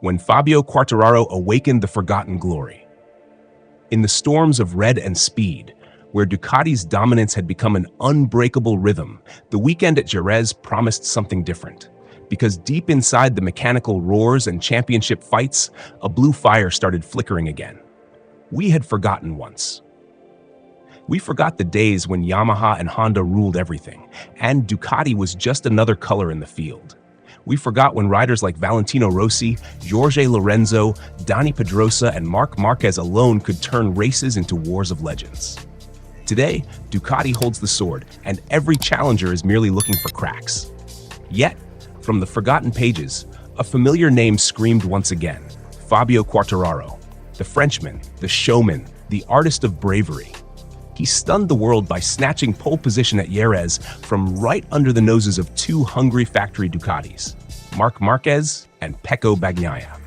when Fabio Quartararo awakened the forgotten glory. In the storms of red and speed, where Ducati's dominance had become an unbreakable rhythm, the weekend at Jerez promised something different. Because deep inside the mechanical roars and championship fights, a blue fire started flickering again. We had forgotten once. We forgot the days when Yamaha and Honda ruled everything, and Ducati was just another color in the field. We forgot when riders like Valentino Rossi, Jorge Lorenzo, Dani Pedrosa, and Marc Marquez alone could turn races into wars of legends. Today, Ducati holds the sword, and every challenger is merely looking for cracks. Yet, from the forgotten pages, a familiar name screamed once again: Fabio Quartararo, the Frenchman, the showman, the artist of bravery. He stunned the world by snatching pole position at Jerez from right under the noses of two hungry factory Ducatis, Marc Marquez and Pecco Bagnaia.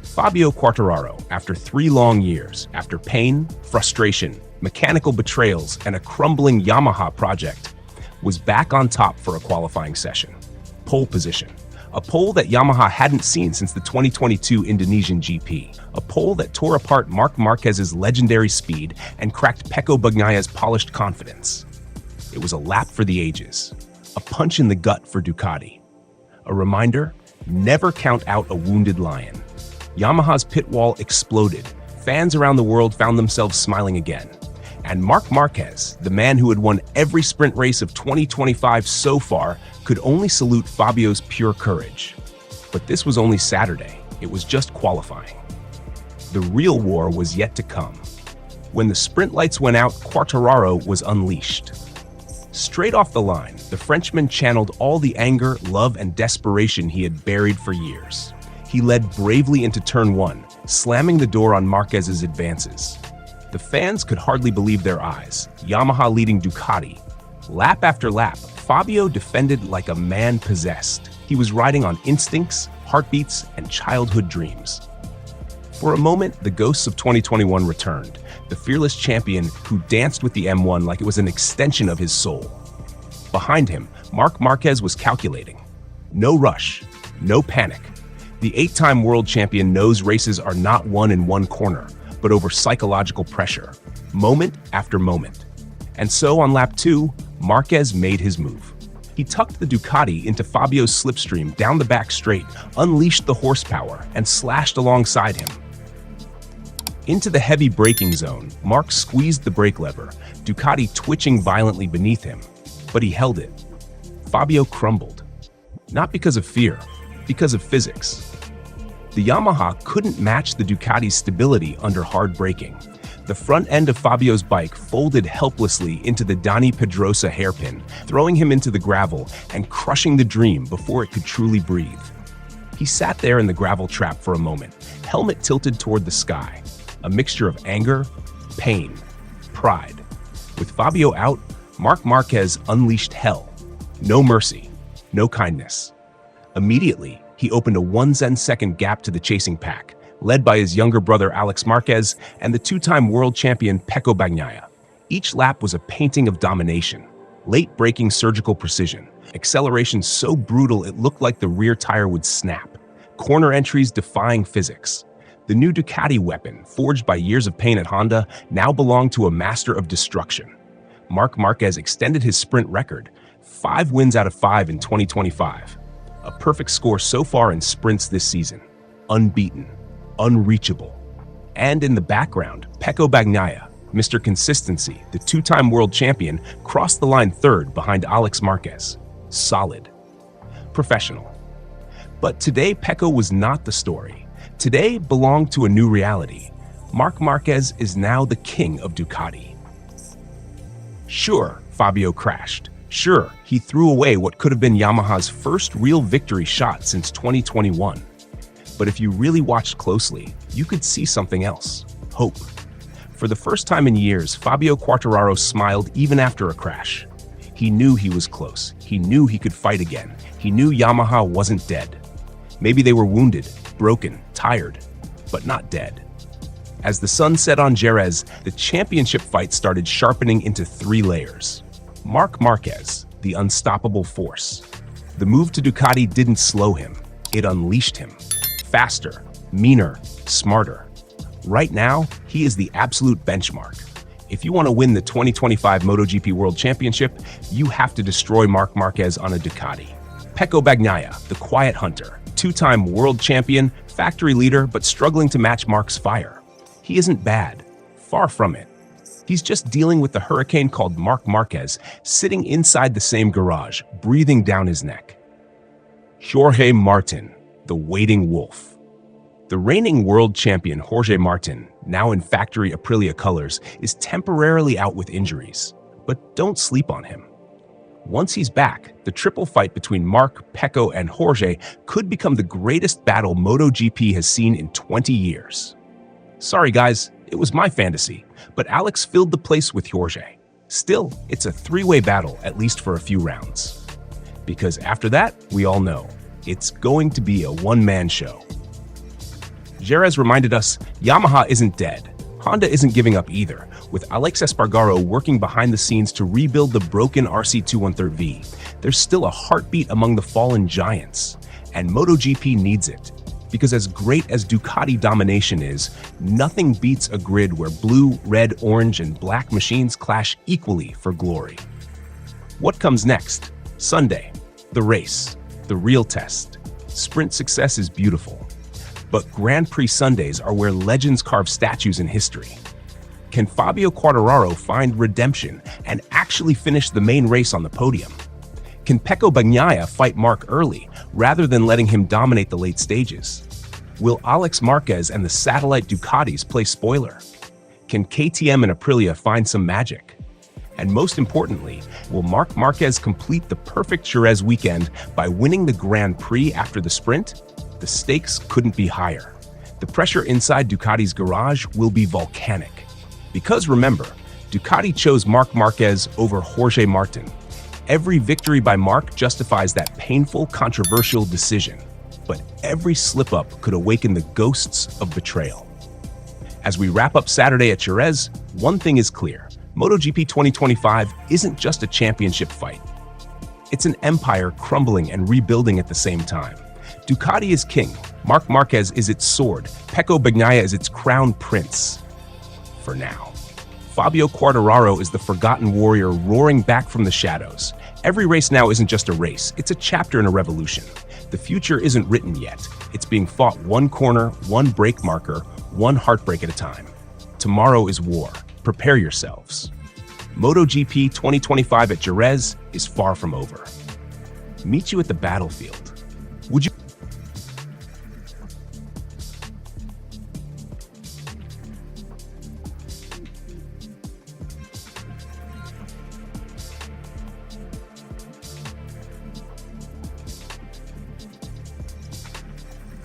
Fabio Quartararo, after 3 long years, after pain, frustration, mechanical betrayals, and a crumbling Yamaha project, was back on top for a qualifying session. Pole position. A pole that Yamaha hadn't seen since the 2022 Indonesian GP. A pole that tore apart Marc Marquez's legendary speed and cracked Pecco Bagnaia's polished confidence. It was a lap for the ages. A punch in the gut for Ducati. A reminder: never count out a wounded lion. Yamaha's pit wall exploded. Fans around the world found themselves smiling again. And Marc Marquez, the man who had won every sprint race of 2025 so far, could only salute Fabio's pure courage. But this was only Saturday. It was just qualifying. The real war was yet to come. When the sprint lights went out, Quartararo was unleashed. Straight off the line, the Frenchman channeled all the anger, love, and desperation he had buried for years. He led bravely into turn 1, slamming the door on Marquez's advances. The fans could hardly believe their eyes. Yamaha leading Ducati. Lap after lap, Fabio defended like a man possessed. He was riding on instincts, heartbeats, and childhood dreams. For a moment, the ghosts of 2021 returned, the fearless champion who danced with the M1 like it was an extension of his soul. Behind him, Marc Marquez was calculating. No rush, no panic. The 8-time world champion knows races are not won in one corner, but over psychological pressure, moment after moment. And so on lap 2, Marquez made his move. He tucked the Ducati into Fabio's slipstream down the back straight, unleashed the horsepower, and slashed alongside him. Into the heavy braking zone, Marc squeezed the brake lever, Ducati twitching violently beneath him. But he held it. Fabio crumbled. Not because of fear, because of physics. The Yamaha couldn't match the Ducati's stability under hard braking. The front end of Fabio's bike folded helplessly into the Dani Pedrosa hairpin, throwing him into the gravel and crushing the dream before it could truly breathe. He sat there in the gravel trap for a moment, helmet tilted toward the sky, a mixture of anger, pain, pride. With Fabio out, Marc Marquez unleashed hell. No mercy, no kindness. Immediately, he opened a 1/10 gap to the chasing pack, led by his younger brother Alex Marquez and the 2-time world champion Pecco Bagnaia. Each lap was a painting of domination, late-braking surgical precision, acceleration so brutal it looked like the rear tire would snap, corner entries defying physics. The new Ducati weapon, forged by years of pain at Honda, now belonged to a master of destruction. Marc Marquez extended his sprint record, 5 wins out of 5 in 2025. A perfect score so far in sprints this season. Unbeaten. Unreachable. And in the background, Pecco Bagnaia, Mr. Consistency, the 2-time world champion, crossed the line 3rd behind Alex Marquez. Solid. Professional. But today, Pecco was not the story. Today belonged to a new reality. Marc Marquez is now the king of Ducati. Sure, Fabio crashed. Sure, he threw away what could have been Yamaha's first real victory shot since 2021. But if you really watched closely, you could see something else: hope. For the first time in years, Fabio Quartararo smiled even after a crash. He knew he was close. He knew he could fight again. He knew Yamaha wasn't dead. Maybe they were wounded, broken, tired, but not dead. As the sun set on Jerez, the championship fight started sharpening into 3 layers. Marc Marquez, the unstoppable force. The move to Ducati didn't slow him, it unleashed him. faster, meaner, smarter. Right now, he is the absolute benchmark. If you want to win the 2025 MotoGP World Championship, you have to destroy Marc Marquez on a Ducati. Pecco Bagnaia, the quiet hunter, two-time world champion, factory leader, but struggling to match Marc's fire. He isn't bad. Far from it. He's just dealing with the hurricane called Marc Marquez, sitting inside the same garage, breathing down his neck. Jorge Martin, the waiting wolf. The reigning world champion Jorge Martin, now in factory Aprilia colors, is temporarily out with injuries. But don't sleep on him. Once he's back, the triple fight between Marc, Pecco, and Jorge could become the greatest battle MotoGP has seen in 20 years. Sorry guys, it was my fantasy, but Alex filled the place with Jorge. Still, it's a three-way battle, at least for a few rounds. Because after that, we all know, it's going to be a one-man show. Jerez reminded us, Yamaha isn't dead. Honda isn't giving up either, with Alex Espargaro working behind the scenes to rebuild the broken RC213V. There's still a heartbeat among the fallen giants, and MotoGP needs it. Because as great as Ducati domination is, nothing beats a grid where blue, red, orange, and black machines clash equally for glory. What comes next? Sunday, the race, the real test. Sprint success is beautiful, but Grand Prix Sundays are where legends carve statues in history. Can Fabio Quartararo find redemption and actually finish the main race on the podium? Can Pecco Bagnaia fight Marc early, rather than letting him dominate the late stages? Will Alex Marquez and the satellite Ducatis play spoiler? Can KTM and Aprilia find some magic? And most importantly, will Marc Marquez complete the perfect Jerez weekend by winning the Grand Prix after the sprint? The stakes couldn't be higher. The pressure inside Ducati's garage will be volcanic. Because remember, Ducati chose Marc Marquez over Jorge Martin. Every victory by Marc justifies that painful, controversial decision. But every slip-up could awaken the ghosts of betrayal. As we wrap up Saturday at Jerez, one thing is clear. MotoGP 2025 isn't just a championship fight. It's an empire crumbling and rebuilding at the same time. Ducati is king, Marc Marquez is its sword, Pecco Bagnaia is its crown prince. For now. Fabio Quartararo is the forgotten warrior roaring back from the shadows. Every race now isn't just a race, it's a chapter in a revolution. The future isn't written yet. It's being fought one corner, one brake marker, one heartbreak at a time. Tomorrow is war. Prepare yourselves. MotoGP 2025 at Jerez is far from over. Meet you at the battlefield. Would you